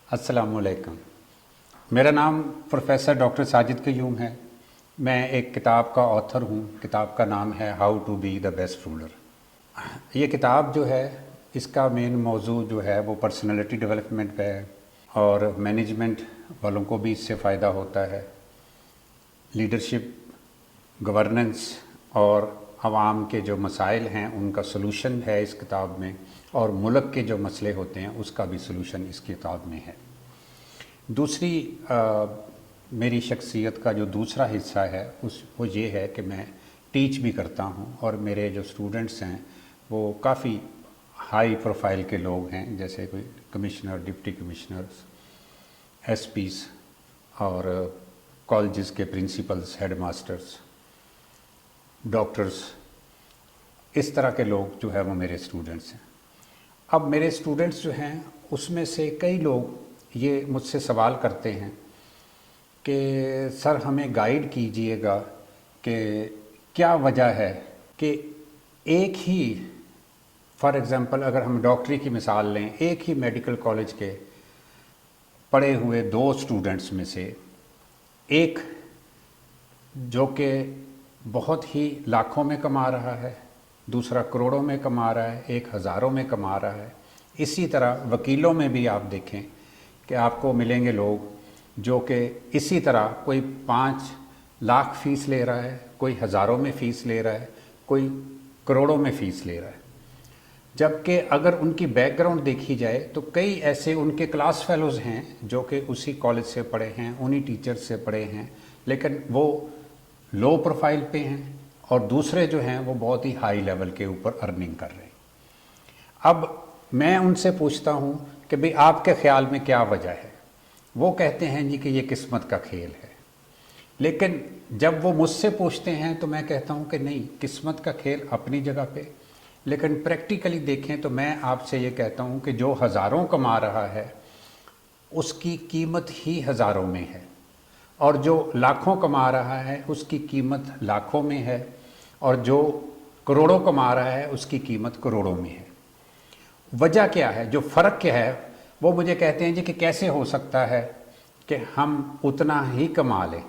अस्सलामुअलैकुम। मेरा नाम प्रोफेसर डॉक्टर साजिद क़य्यूम है। मैं एक किताब का ऑथर हूँ। किताब का नाम है how to be the best ruler. ये किताब जो है, इसका मेन मौजू जो है वो पर्सनैलिटी डेवलपमेंट पे है और मैनेजमेंट वालों को भी इससे फ़ायदा होता है। लीडरशिप, गवर्नेंस और आवाम के जो मसाइल हैं उनका सलूशन है इस किताब में, और मुल्क के जो मसले होते हैं उसका भी सलूशन इस किताब में है। दूसरी मेरी शख्सियत का जो दूसरा हिस्सा है वो ये है कि मैं टीच भी करता हूँ, और मेरे जो स्टूडेंट्स हैं वो काफ़ी हाई प्रोफाइल के लोग हैं, जैसे कोई कमिश्नर, डिप्टी कमिश्नर्स, एसपीज़ और कॉलेजेस के प्रिंसिपल्स, हेड मास्टर्स, डॉक्टर्स, इस तरह के लोग जो है वो मेरे स्टूडेंट्स हैं। अब मेरे स्टूडेंट्स जो हैं उसमें से कई लोग ये मुझसे सवाल करते हैं कि सर हमें गाइड कीजिएगा कि क्या वजह है कि एक ही, फॉर एग्ज़ाम्पल अगर हम डॉक्टरी की मिसाल लें, एक ही मेडिकल कॉलेज के पढ़े हुए दो स्टूडेंट्स में से एक जो कि बहुत ही लाखों में कमा रहा है, दूसरा करोड़ों में कमा रहा है, एक हज़ारों में कमा रहा है। इसी तरह वकीलों में भी आप देखें कि आपको मिलेंगे लोग जो कि इसी तरह कोई 5 लाख फ़ीस ले रहा है, कोई हज़ारों में फ़ीस ले रहा है, कोई करोड़ों में फ़ीस ले रहा है। जबकि अगर उनकी बैकग्राउंड देखी जाए तो कई ऐसे उनके क्लास फेलोज़ हैं जो कि उसी कॉलेज से पढ़े हैं, उन्हीं टीचर्स से पढ़े हैं, लेकिन वो लो प्रोफाइल पे हैं, और दूसरे जो हैं वो बहुत ही हाई लेवल के ऊपर अर्निंग कर रहे हैं। अब मैं उनसे पूछता हूँ कि भाई आपके ख्याल में क्या वजह है? वो कहते हैं जी कि ये किस्मत का खेल है। लेकिन जब वो मुझसे पूछते हैं तो मैं कहता हूँ कि नहीं, किस्मत का खेल अपनी जगह पे, लेकिन प्रैक्टिकली देखें तो मैं आपसे ये कहता हूँ कि जो हज़ारों कमा रहा है उसकी कीमत ही हज़ारों में है, और जो लाखों कमा रहा है उसकी कीमत लाखों में है, और जो करोड़ों कमा रहा है उसकी कीमत करोड़ों में है। वजह क्या है? जो फ़र्क क्या है? वो मुझे कहते हैं जी कि कैसे हो सकता है कि हम उतना ही कमा लें।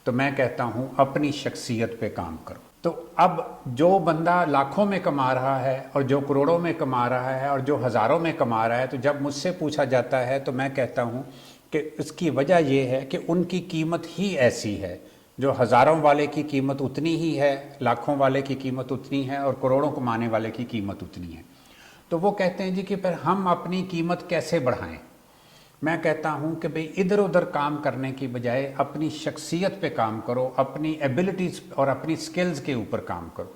तो मैं कहता हूँ अपनी शख्सियत पे काम करो। तो अब जो बंदा लाखों में कमा रहा है और जो करोड़ों में कमा रहा है और जो हज़ारों में कमा रहा है, तो जब मुझसे पूछा जाता है तो मैं कहता हूँ कि इसकी वजह यह है कि उनकी कीमत ही ऐसी है। जो हज़ारों वाले की कीमत उतनी ही है, लाखों वाले की कीमत उतनी है, और करोड़ों कमाने वाले की कीमत उतनी है। तो वो कहते हैं जी कि फिर हम अपनी कीमत कैसे बढ़ाएं? मैं कहता हूं कि भाई इधर उधर काम करने की बजाय अपनी शख्सियत पे काम करो, अपनी एबिलिटीज़ और अपनी स्किल्स के ऊपर काम करो।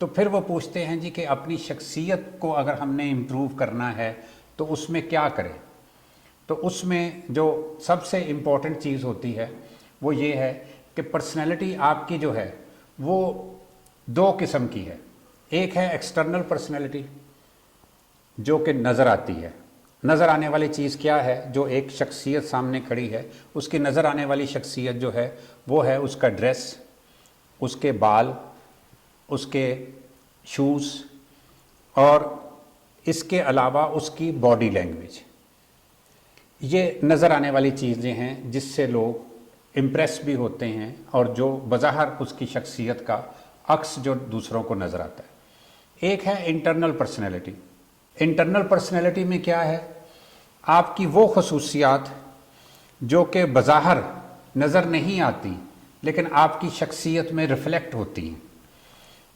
तो फिर वो पूछते हैं जी कि अपनी शख्सियत को अगर हमने इम्प्रूव करना है तो उसमें क्या करें? तो उसमें जो सबसे इम्पॉर्टेंट चीज़ होती है वो ये है कि पर्सनैलिटी आपकी जो है वो 2 किस्म की है। एक है एक्सटर्नल पर्सनैलिटी जो कि नज़र आती है। नज़र आने वाली चीज़ क्या है? जो एक शख्सियत सामने खड़ी है उसकी नज़र आने वाली शख्सियत जो है वो है उसका ड्रेस, उसके बाल, उसके शूज़, और इसके अलावा उसकी बॉडी लैंग्वेज। ये नज़र आने वाली चीज़ें हैं जिससे लोग इम्प्रेस भी होते हैं, और जो बज़ाहिर उसकी शख्सियत का अक्स जो दूसरों को नज़र आता है। एक है इंटरनल पर्सनैलिटी। इंटरनल पर्सनैलिटी में क्या है? आपकी वो खसूसियात जो कि बज़ाहिर नज़र नहीं आती लेकिन आपकी शख्सियत में रिफ्लेक्ट होती हैं।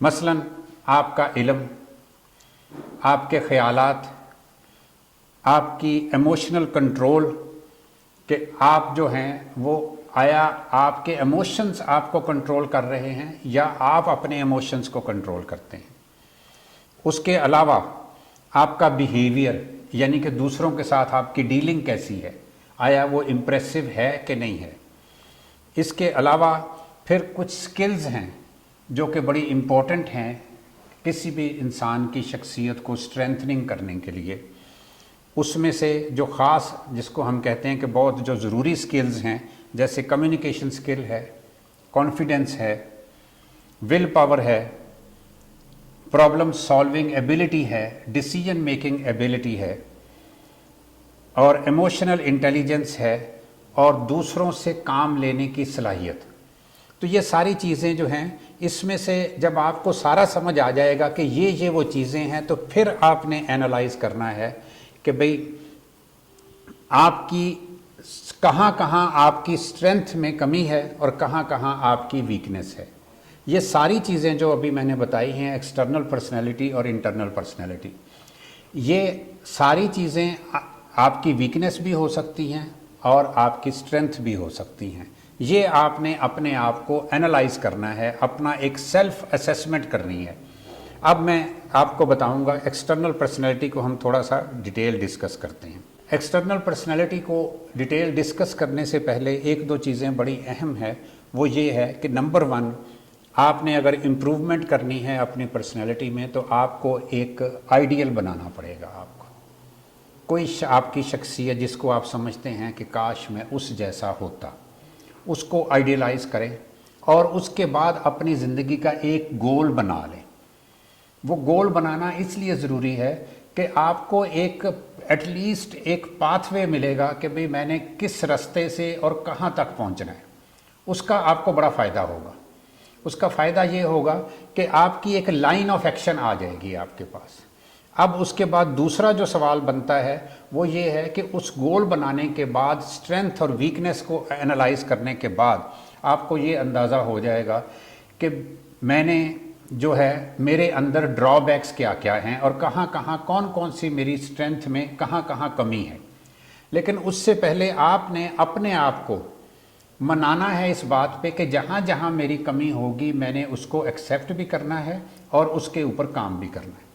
मसलन आपका इल्म, आपके ख़यालात, आपकी इमोशनल कंट्रोल, कि आप जो हैं वो आया आपके इमोशंस आपको कंट्रोल कर रहे हैं या आप अपने इमोशंस को कंट्रोल करते हैं। उसके अलावा आपका बिहेवियर, यानी कि दूसरों के साथ आपकी डीलिंग कैसी है, आया वो इम्प्रेसिव है कि नहीं है। इसके अलावा फिर कुछ स्किल्स हैं जो कि बड़ी इम्पोर्टेंट हैं किसी भी इंसान की शख्सियत को स्ट्रेंथनिंग करने के लिए। उसमें से जो ख़ास जिसको हम कहते हैं कि बहुत जो ज़रूरी स्किल्स हैं, जैसे कम्युनिकेशन स्किल है, कॉन्फिडेंस है, विल पावर है, प्रॉब्लम सॉल्विंग एबिलिटी है, डिसीजन मेकिंग एबिलिटी है, اور ایموشنل انٹیلیجنس ہے اور دوسروں سے کام لینے کی صلاحیت. تو یہ ساری چیزیں جو ہیں اس میں سے جب آپ کو سارا سمجھ آ جائے گا کہ یہ وہ چیزیں ہیں تو پھر آپ نے اینالائز کرنا ہے کہ بھئی آپ کی کہاں کہاں آپ کی اسٹرینتھ میں کمی ہے اور کہاں کہاں آپ کی ویکنیس ہے. یہ ساری چیزیں جو ابھی میں نے بتائی ہیں ایکسٹرنل پرسنالٹی اور انٹرنل پرسنالٹی، یہ ساری چیزیں آپ کی ویکنیس بھی ہو سکتی ہیں اور آپ کی اسٹرینتھ بھی ہو سکتی ہیں. یہ آپ نے اپنے آپ کو اینالائز کرنا ہے، اپنا ایک سیلف اسیسمنٹ کرنی ہے. اب میں آپ کو بتاؤں گا ایکسٹرنل پرسنالٹی کو ہم تھوڑا سا ڈیٹیل ڈسکس کرتے ہیں. ایکسٹرنل پرسنالٹی کو ڈیٹیل ڈسکس کرنے سے پہلے ایک دو چیزیں بڑی اہم ہے. وہ یہ ہے کہ نمبر 1، آپ نے اگر امپروومنٹ کرنی ہے اپنی پرسنالٹی میں تو آپ کو ایک آئیڈیل بنانا پڑے گا. آپ کو کوئی آپ کی شخصیت جس کو آپ سمجھتے ہیں کہ کاش میں اس جیسا ہوتا، اس کو آئیڈیلائز کریں اور اس کے بعد اپنی زندگی کا ایک گول بنا لیں. وہ گول بنانا اس لیے ضروری ہے کہ آپ کو ایک ایٹ لیسٹ ایک پاتھ وے ملے گا کہ بھئی میں نے کس راستے سے اور کہاں تک پہنچنا ہے. اس کا آپ کو بڑا فائدہ ہوگا. اس کا فائدہ یہ ہوگا کہ آپ کی ایک لائن آف ایکشن آ جائے گی آپ کے پاس. اب اس کے بعد دوسرا جو سوال بنتا ہے وہ یہ ہے کہ اس گول بنانے کے بعد اسٹرینتھ اور ویکنیس کو اینالائز کرنے کے بعد آپ کو یہ اندازہ ہو جائے گا کہ میں نے جو ہے میرے اندر ڈرا بیکس کیا کیا ہیں اور کہاں کہاں کون کون سی میری اسٹرینتھ میں کہاں کہاں کمی ہے. لیکن اس سے پہلے آپ نے اپنے آپ کو منانا ہے اس بات پہ کہ جہاں جہاں میری کمی ہوگی میں نے اس کو ایکسیپٹ بھی کرنا ہے اور اس کے اوپر کام بھی کرنا ہے.